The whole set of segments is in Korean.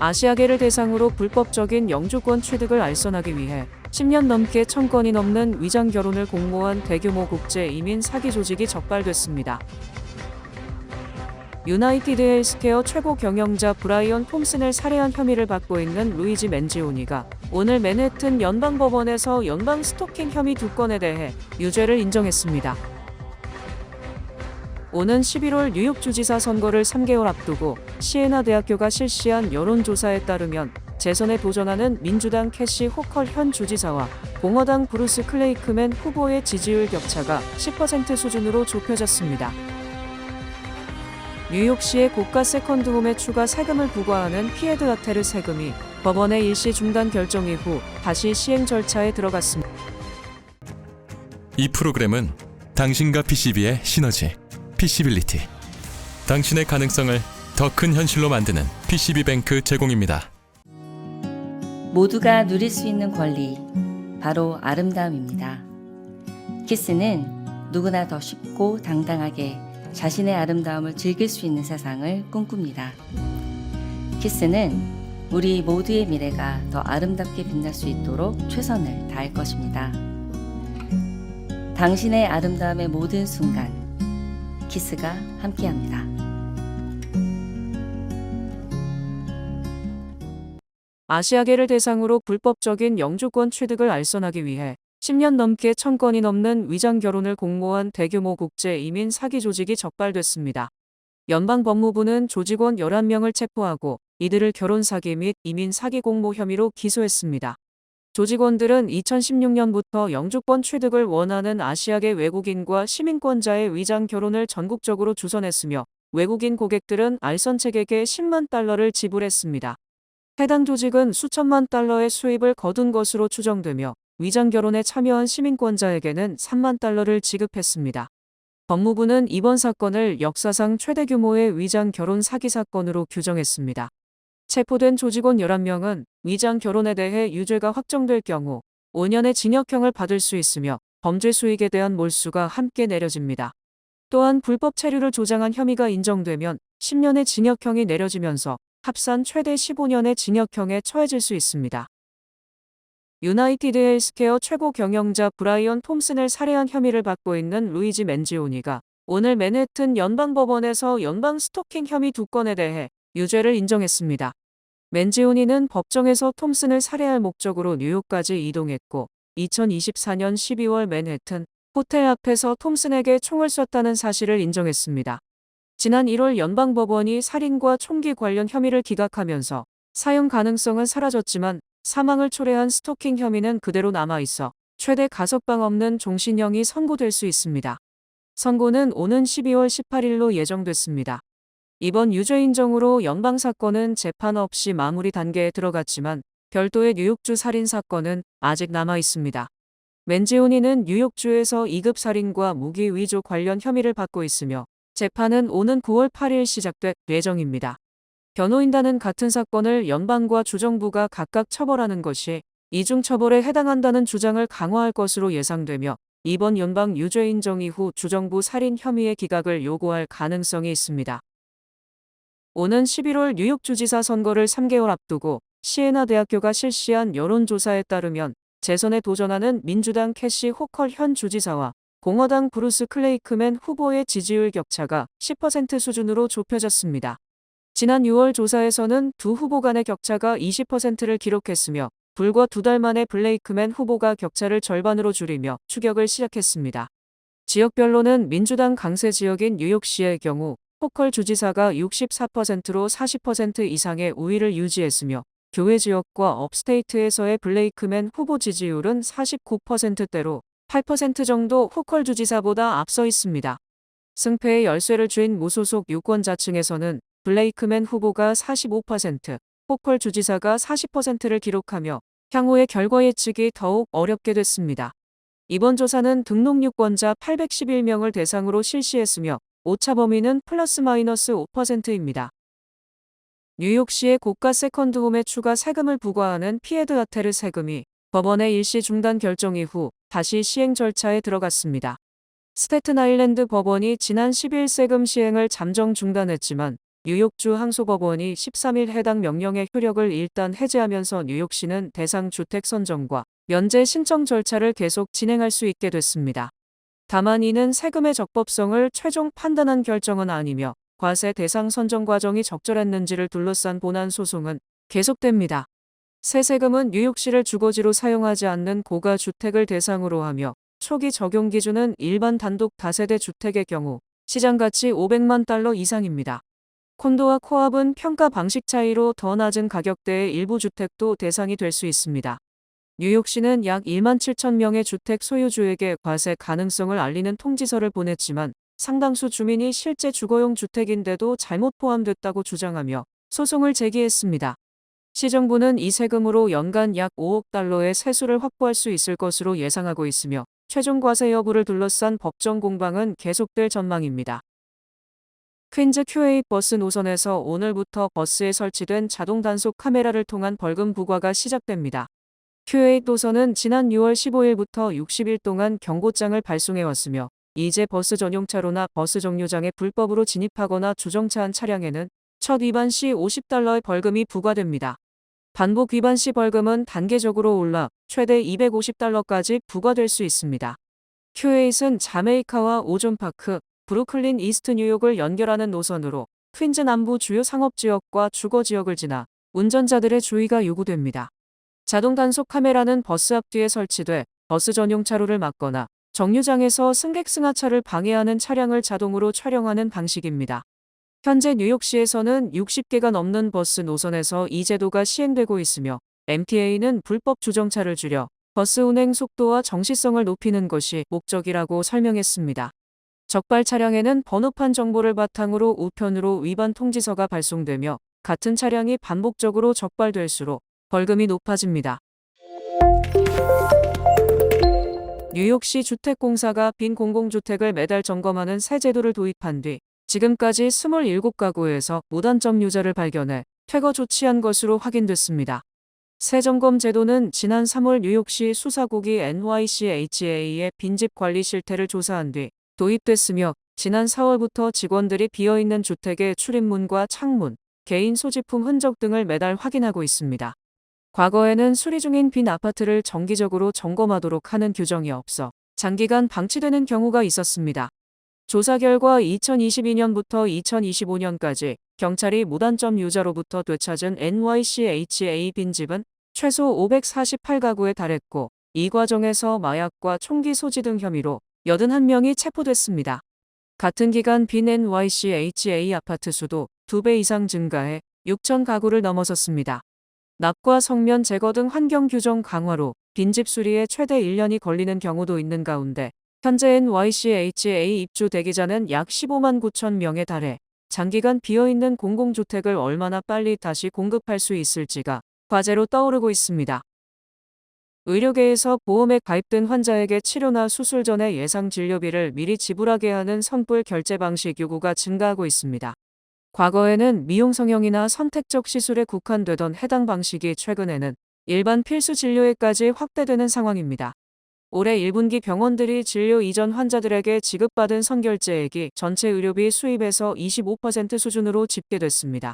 아시아계를 대상으로 불법적인 영주권 취득을 알선하기 위해 10년 넘게 1000건이 넘는 위장 결혼을 공모한 대규모 국제 이민 사기 조직이 적발됐습니다. 유나이티드 헬스케어 최고 경영자 브라이언 톰슨을 살해한 혐의를 받고 있는 루이지 맨지오니가 오늘 맨해튼 연방법원에서 연방 스토킹 혐의 2건에 대해 유죄를 인정했습니다. 오는 11월 뉴욕 주지사 선거를 3개월 앞두고 시에나 대학교가 실시한 여론조사에 따르면 재선에 도전하는 민주당 캐시 호컬 현 주지사와 공화당 브루스 클레이크맨 후보의 지지율 격차가 10% 수준으로 좁혀졌습니다. 뉴욕시의 고가 세컨드홈에 추가 세금을 부과하는 피에드아테르 세금이 법원의 일시 중단 결정 이후 다시 시행 절차에 들어갔습니다. 이 프로그램은 당신과 PCB의 시너지, PC빌리티, 당신의 가능성을 더 큰 현실로 만드는 PCB뱅크 제공입니다. 모두가 누릴 수 있는 권리, 바로 아름다움입니다. 키스는 누구나 더 쉽고 당당하게 자신의 아름다움을 즐길 수 있는 세상을 꿈꿉니다. 키스는 우리 모두의 미래가 더 아름답게 빛날 수 있도록 최선을 다할 것입니다. 당신의 아름다움의 모든 순간, 키스가 함께합니다. 아시아계를 대상으로 불법적인 영주권 취득을 알선하기 위해 10년 넘게 1000건이 넘는 위장 결혼을 공모한 대규모 국제 이민 사기 조직이 적발됐습니다. 연방법무부는 조직원 11명을 체포하고 이들을 결혼 사기 및 이민 사기 공모 혐의로 기소했습니다. 조직원들은 2016년부터 영주권 취득을 원하는 아시아계 외국인과 시민권자의 위장 결혼을 전국적으로 주선했으며 외국인 고객들은 알선책에게 10만 달러를 지불했습니다. 해당 조직은 수천만 달러의 수입을 거둔 것으로 추정되며 위장 결혼에 참여한 시민권자에게는 3만 달러를 지급했습니다. 법무부는 이번 사건을 역사상 최대 규모의 위장 결혼 사기 사건으로 규정했습니다. 체포된 조직원 11명은 위장 결혼에 대해 유죄가 확정될 경우 5년의 징역형을 받을 수 있으며 범죄 수익에 대한 몰수가 함께 내려집니다. 또한 불법 체류를 조장한 혐의가 인정되면 10년의 징역형이 내려지면서 합산 최대 15년의 징역형에 처해질 수 있습니다. 유나이티드 헬스케어 최고 경영자 브라이언 톰슨을 살해한 혐의를 받고 있는 루이지 맨지오니가 오늘 맨해튼 연방법원에서 연방 스토킹 혐의 2건에 대해 유죄를 인정했습니다. 맨지오니는 법정에서 톰슨을 살해할 목적으로 뉴욕까지 이동했고 2024년 12월 맨해튼 호텔 앞에서 톰슨에게 총을 쐈다는 사실을 인정했습니다. 지난 1월 연방법원이 살인과 총기 관련 혐의를 기각하면서 사형 가능성은 사라졌지만 사망을 초래한 스토킹 혐의는 그대로 남아있어 최대 가석방 없는 종신형이 선고될 수 있습니다. 선고는 오는 12월 18일로 예정됐습니다. 이번 유죄 인정으로 연방 사건은 재판 없이 마무리 단계에 들어갔지만 별도의 뉴욕주 살인 사건은 아직 남아 있습니다. 맨지오니는 뉴욕주에서 2급 살인과 무기 위조 관련 혐의를 받고 있으며 재판은 오는 9월 8일 시작될 예정입니다. 변호인단은 같은 사건을 연방과 주정부가 각각 처벌하는 것이 이중처벌에 해당한다는 주장을 강화할 것으로 예상되며 이번 연방 유죄 인정 이후 주정부 살인 혐의의 기각을 요구할 가능성이 있습니다. 오는 11월 뉴욕 주지사 선거를 3개월 앞두고 시에나 대학교가 실시한 여론조사에 따르면 재선에 도전하는 민주당 캐시 호컬 현 주지사와 공화당 브루스 클레이크맨 후보의 지지율 격차가 10% 수준으로 좁혀졌습니다. 지난 6월 조사에서는 두 후보 간의 격차가 20%를 기록했으며 불과 2달 만에 블레이크맨 후보가 격차를 절반으로 줄이며 추격을 시작했습니다. 지역별로는 민주당 강세 지역인 뉴욕시의 경우 호컬 주지사가 64%로 40% 이상의 우위를 유지했으며 교외 지역과 업스테이트에서의 블레이크맨 후보 지지율은 49%대로 8% 정도 호컬 주지사보다 앞서 있습니다. 승패의 열쇠를 쥔 무소속 유권자층에서는 블레이크맨 후보가 45%, 호컬 주지사가 40%를 기록하며 향후의 결과 예측이 더욱 어렵게 됐습니다. 이번 조사는 등록 유권자 811명을 대상으로 실시했으며 오차 범위는 플러스 마이너스 5%입니다. 뉴욕시의 고가 세컨드홈에 추가 세금을 부과하는 피에드아테르 세금이 법원의 일시 중단 결정 이후 다시 시행 절차에 들어갔습니다. 스태튼 아일랜드 법원이 지난 10일 세금 시행을 잠정 중단했지만 뉴욕주 항소법원이 13일 해당 명령의 효력을 일단 해제하면서 뉴욕시는 대상 주택 선정과 면제 신청 절차를 계속 진행할 수 있게 됐습니다. 다만 이는 세금의 적법성을 최종 판단한 결정은 아니며 과세 대상 선정 과정이 적절했는지를 둘러싼 본안 소송은 계속됩니다. 새 세금은 뉴욕시를 주거지로 사용하지 않는 고가 주택을 대상으로 하며 초기 적용 기준은 일반 단독 다세대 주택의 경우 시장가치 $500만 이상입니다. 콘도와 코압은 평가 방식 차이로 더 낮은 가격대의 일부 주택도 대상이 될 수 있습니다. 뉴욕시는 약 1만 7천 명의 주택 소유주에게 과세 가능성을 알리는 통지서를 보냈지만 상당수 주민이 실제 주거용 주택인데도 잘못 포함됐다고 주장하며 소송을 제기했습니다. 시정부는 이 세금으로 연간 약 $5억 의 세수를 확보할 수 있을 것으로 예상하고 있으며 최종 과세 여부를 둘러싼 법정 공방은 계속될 전망입니다. 퀸즈 QA 버스 노선에서 오늘부터 버스에 설치된 자동 단속 카메라를 통한 벌금 부과가 시작됩니다. QA 노선은 지난 6월 15일부터 60일 동안 경고장을 발송해왔으며 이제 버스 전용차로나 버스 정류장에 불법으로 진입하거나 주정차한 차량에는 첫 위반 시 $50의 벌금이 부과됩니다. 반복 위반 시 벌금은 단계적으로 올라 최대 $250까지 부과될 수 있습니다. QA는 자메이카와 오존파크, 브루클린 이스트 뉴욕을 연결하는 노선으로 퀸즈 남부 주요 상업지역과 주거지역을 지나 운전자들의 주의가 요구됩니다. 자동 단속 카메라는 버스 앞뒤에 설치돼 버스 전용 차로를 막거나 정류장에서 승객 승하차를 방해하는 차량을 자동으로 촬영하는 방식입니다. 현재 뉴욕시에서는 60개가 넘는 버스 노선에서 이 제도가 시행되고 있으며 MTA는 불법 주정차를 줄여 버스 운행 속도와 정시성을 높이는 것이 목적이라고 설명했습니다. 적발 차량에는 번호판 정보를 바탕으로 우편으로 위반 통지서가 발송되며 같은 차량이 반복적으로 적발될수록 벌금이 높아집니다. 뉴욕시 주택공사가 빈 공공주택을 매달 점검하는 새 제도를 도입한 뒤 지금까지 27가구에서 무단점 유자를 발견해 퇴거 조치한 것으로 확인됐습니다. 새 점검 제도는 지난 3월 뉴욕시 수사국이 NYCHA의 빈집 관리 실태를 조사한 뒤 도입됐으며 지난 4월부터 직원들이 비어있는 주택의 출입문과 창문, 개인 소지품 흔적 등을 매달 확인하고 있습니다. 과거에는 수리 중인 빈 아파트를 정기적으로 점검하도록 하는 규정이 없어 장기간 방치되는 경우가 있었습니다. 조사 결과 2022년부터 2025년까지 경찰이 무단점 유자로부터 되찾은 NYCHA 빈집은 최소 548가구에 달했고 이 과정에서 마약과 총기 소지 등 혐의로 81명이 체포됐습니다. 같은 기간 빈 NYCHA 아파트 수도 2배 이상 증가해 6,000가구를 넘어섰습니다. 납과 성면 제거 등 환경 규정 강화로 빈집 수리에 최대 1년이 걸리는 경우도 있는 가운데 현재 NYCHA 입주 대기자는 약 15만 9천 명에 달해 장기간 비어있는 공공주택을 얼마나 빨리 다시 공급할 수 있을지가 과제로 떠오르고 있습니다. 의료계에서 보험에 가입된 환자에게 치료나 수술 전에 예상 진료비를 미리 지불하게 하는 선불 결제 방식 요구가 증가하고 있습니다. 과거에는 미용 성형이나 선택적 시술에 국한되던 해당 방식이 최근에는 일반 필수 진료에까지 확대되는 상황입니다. 올해 1분기 병원들이 진료 이전 환자들에게 지급받은 선결제액이 전체 의료비 수입에서 25% 수준으로 집계됐습니다.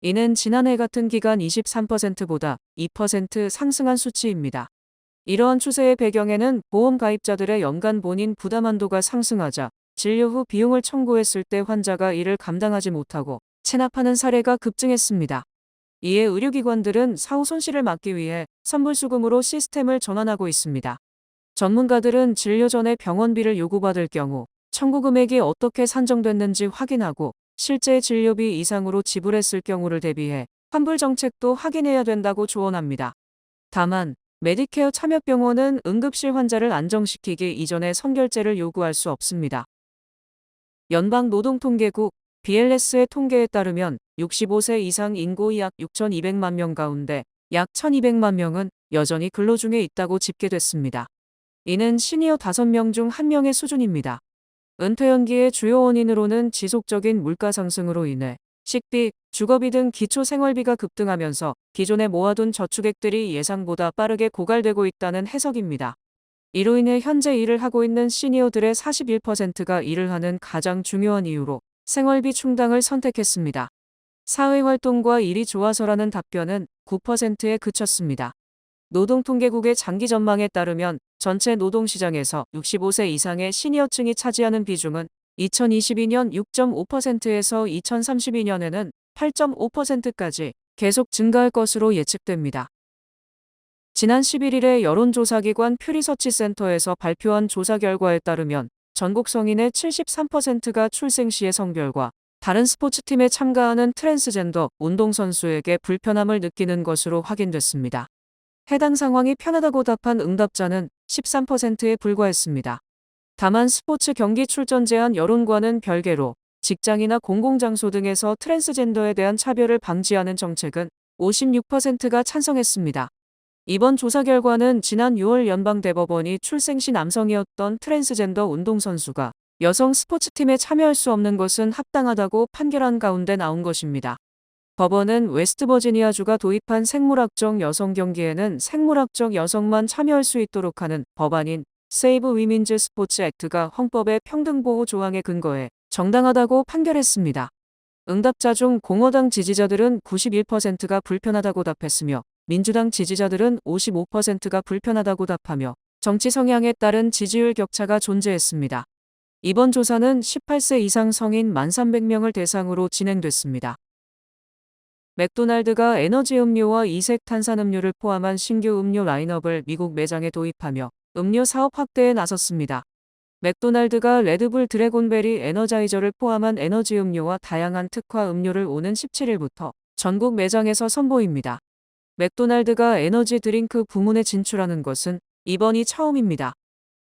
이는 지난해 같은 기간 23%보다 2% 상승한 수치입니다. 이러한 추세의 배경에는 보험 가입자들의 연간 본인 부담 한도가 상승하자 진료 후 비용을 청구했을 때 환자가 이를 감당하지 못하고 체납하는 사례가 급증했습니다. 이에 의료기관들은 사후 손실을 막기 위해 선불수금으로 시스템을 전환하고 있습니다. 전문가들은 진료 전에 병원비를 요구받을 경우 청구 금액이 어떻게 산정됐는지 확인하고 실제 진료비 이상으로 지불했을 경우를 대비해 환불 정책도 확인해야 된다고 조언합니다. 다만 메디케어 참여병원은 응급실 환자를 안정시키기 이전에 선결제를 요구할 수 없습니다. 연방노동통계국 BLS의 통계에 따르면 65세 이상 인구 약 6,200만 명 가운데 약 1,200만 명은 여전히 근로 중에 있다고 집계됐습니다. 이는 시니어 5명 중 1명의 수준입니다. 은퇴 연기의 주요 원인으로는 지속적인 물가 상승으로 인해 식비, 주거비 등 기초 생활비가 급등하면서 기존에 모아둔 저축액들이 예상보다 빠르게 고갈되고 있다는 해석입니다. 이로 인해 현재 일을 하고 있는 시니어들의 41%가 일을 하는 가장 중요한 이유로 생활비 충당을 선택했습니다. 사회활동과 일이 좋아서라는 답변은 9%에 그쳤습니다. 노동통계국의 장기 전망에 따르면 전체 노동시장에서 65세 이상의 시니어층이 차지하는 비중은 2022년 6.5%에서 2032년에는 8.5%까지 계속 증가할 것으로 예측됩니다. 지난 11일에 여론조사기관 퓨리서치센터에서 발표한 조사 결과에 따르면 전국 성인의 73%가 출생 시의 성별과 다른 스포츠팀에 참가하는 트랜스젠더 운동선수에게 불편함을 느끼는 것으로 확인됐습니다. 해당 상황이 편하다고 답한 응답자는 13%에 불과했습니다. 다만 스포츠 경기 출전 제한 여론과는 별개로 직장이나 공공장소 등에서 트랜스젠더에 대한 차별을 방지하는 정책은 56%가 찬성했습니다. 이번 조사 결과는 지난 6월 연방대법원이 출생시 남성이었던 트랜스젠더 운동선수가 여성 스포츠팀에 참여할 수 없는 것은 합당하다고 판결한 가운데 나온 것입니다. 법원은 웨스트버지니아주가 도입한 생물학적 여성 경기에는 생물학적 여성만 참여할 수 있도록 하는 법안인 세이브 위민즈 스포츠 액트가 헌법의 평등보호 조항에 근거해 정당하다고 판결했습니다. 응답자 중 공화당 지지자들은 91%가 불편하다고 답했으며 민주당 지지자들은 55%가 불편하다고 답하며 정치 성향에 따른 지지율 격차가 존재했습니다. 이번 조사는 18세 이상 성인 1,300명을 대상으로 진행됐습니다. 맥도날드가 에너지 음료와 이색 탄산음료를 포함한 신규 음료 라인업을 미국 매장에 도입하며 음료 사업 확대에 나섰습니다. 맥도날드가 레드불 드래곤베리 에너자이저를 포함한 에너지 음료와 다양한 특화 음료를 오는 17일부터 전국 매장에서 선보입니다. 맥도날드가 에너지 드링크 부문에 진출하는 것은 이번이 처음입니다.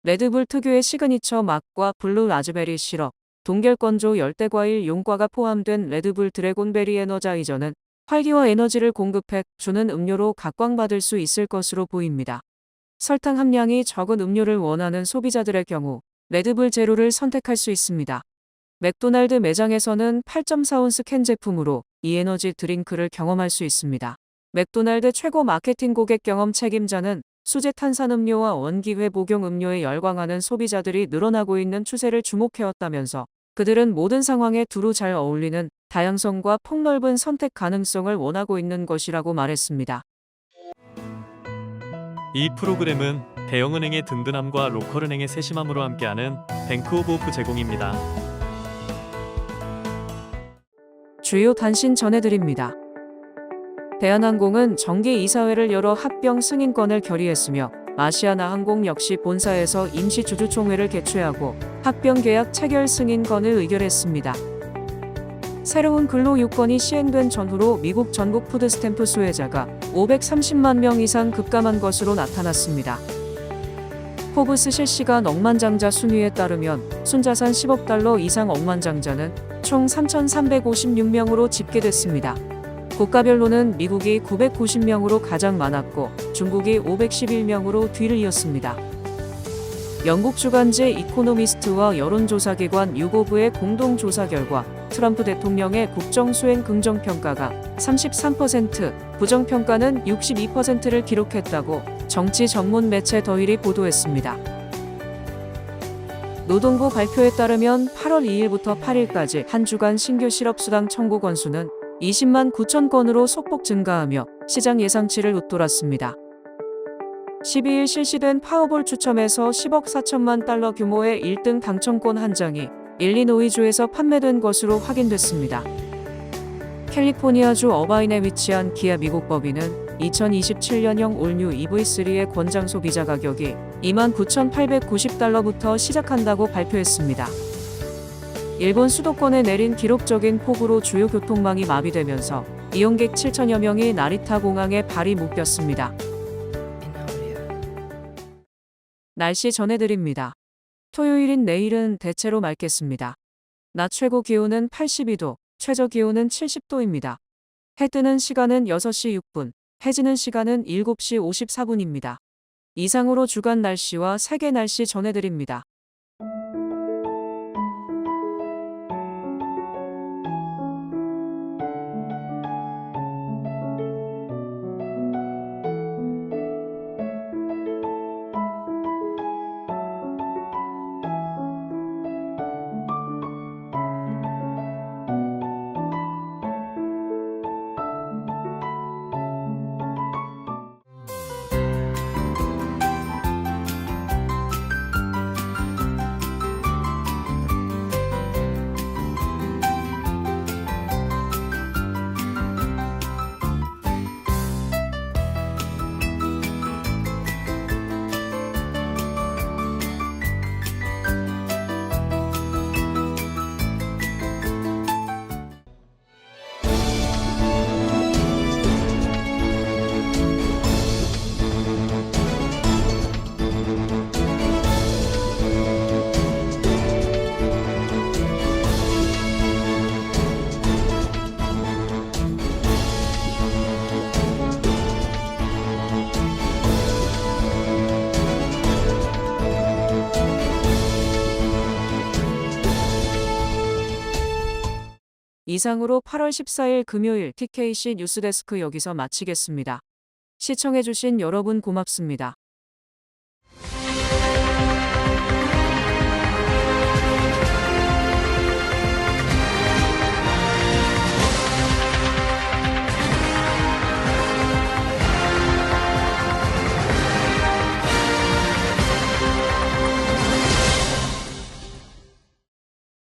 레드불 특유의 시그니처 맛과 블루 라즈베리 시럽, 동결건조 열대과일 용과가 포함된 레드불 드래곤베리 에너자이저는 활기와 에너지를 공급해 주는 음료로 각광받을 수 있을 것으로 보입니다. 설탕 함량이 적은 음료를 원하는 소비자들의 경우 레드불 제로를 선택할 수 있습니다. 맥도날드 매장에서는 8.4온스 캔 제품으로 이 에너지 드링크를 경험할 수 있습니다. 맥도날드 최고 마케팅 고객 경험 책임자는 수제 탄산음료와 원기회 복용 음료에 열광하는 소비자들이 늘어나고 있는 추세를 주목해왔다면서 그들은 모든 상황에 두루 잘 어울리는 다양성과 폭넓은 선택 가능성을 원하고 있는 것이라고 말했습니다. 이 프로그램은 대형은행의 든든함과 로컬은행의 세심함으로 함께하는 뱅크 오브 호프 제공입니다. 주요 단신 전해드립니다. 대한항공은 정기 이사회를 열어 합병 승인권을 결의했으며 아시아나항공 역시 본사에서 임시 주주총회를 개최하고 합병 계약 체결 승인권을 의결했습니다. 새로운 근로요건이 시행된 전후로 미국 전국 푸드스탬프 수혜자가 530만 명 이상 급감한 것으로 나타났습니다. 포브스 실시간 억만장자 순위에 따르면 순자산 10억 달러 이상 억만장자는 총 3,356명으로 집계됐습니다. 국가별로는 미국이 990명으로 가장 많았고 중국이 511명으로 뒤를 이었습니다. 영국 주간지 이코노미스트와 여론조사기관 유고브의 공동조사 결과 트럼프 대통령의 국정수행 긍정평가가 33%, 부정평가는 62%를 기록했다고 정치 전문 매체 더일이 보도했습니다. 노동부 발표에 따르면 8월 2일부터 8일까지 한 주간 신규 실업수당 청구 건수는 20만 9천 건으로 소폭 증가하며 시장 예상치를 웃돌았습니다. 12일 실시된 파워볼 추첨에서 10억 4천만 달러 규모의 1등 당첨권 한 장이 일리노이주에서 판매된 것으로 확인됐습니다. 캘리포니아주 어바인에 위치한 기아 미국 법인은 2027년형 올뉴 EV3의 권장 소비자 가격이 29,890달러부터 시작한다고 발표했습니다. 일본 수도권에 내린 기록적인 폭우로 주요 교통망이 마비되면서 이용객 7천여 명이 나리타 공항에 발이 묶였습니다. 날씨 전해드립니다. 토요일인 내일은 대체로 맑겠습니다. 낮 최고 기온은 82도, 최저 기온은 70도입니다. 해 뜨는 시간은 6시 6분, 해 지는 시간은 7시 54분입니다. 이상으로 주간 날씨와 세계 날씨 전해드립니다. 이상으로 8월 14일 금요일 TKC 뉴스데스크 여기서 마치겠습니다. 시청해주신 여러분 고맙습니다.